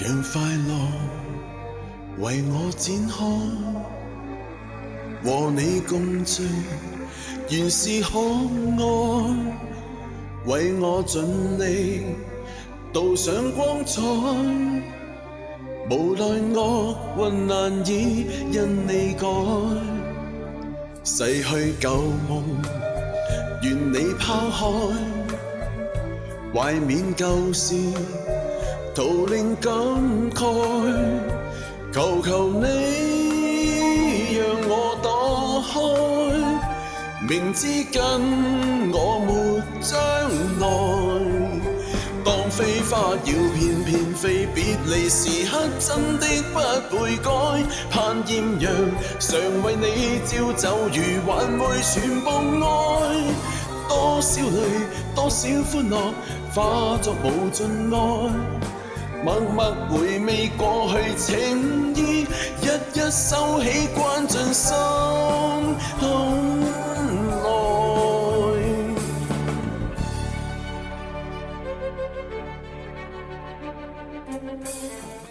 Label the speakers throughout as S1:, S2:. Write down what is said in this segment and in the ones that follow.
S1: 讓快樂為我展開，和你共聚原是可愛，為我盡力導上光彩，無奈惡運難以因你改，逝去舊夢願你拋開，懷緬舊事徒令感慨，求求你讓我躲開，明知跟我沒將來，當飛花要翩翩飛，別離時刻真的不會改，盼豔陽常為你照走，如還會全部愛，多少淚多少歡樂化作無盡愛，默默回味過去情意，一一收起關進心內。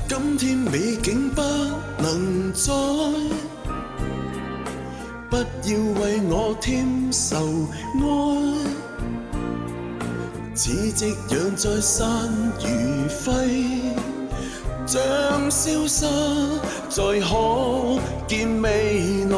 S1: 今天美景不能再，不要為我添愁哀，此夕陽在散如揮，將消失在可見未來。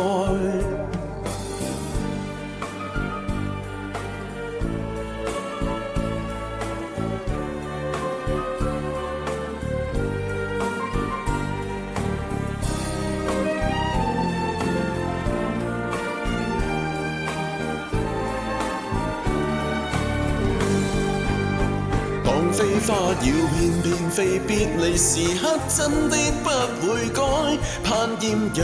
S1: 飛花要翩翩飛，別離時刻真的不會改，盼豔陽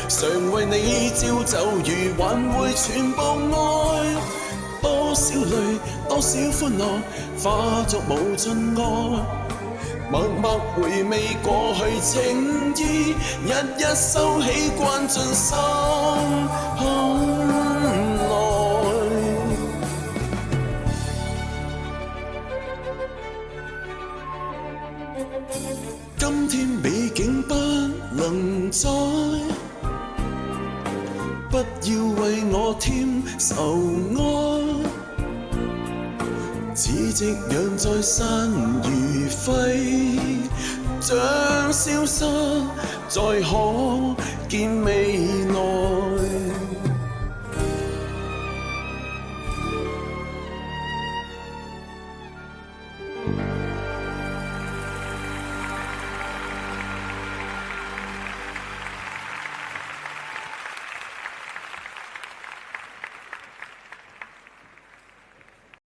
S1: 常為你照走，如還會全部愛，多少淚多少歡樂化作無盡愛，默默回味過去情意，一一收起關進心內。今天美景不能再，不要為我添愁哀，此夕陽在散如揮，將消失在可見未來。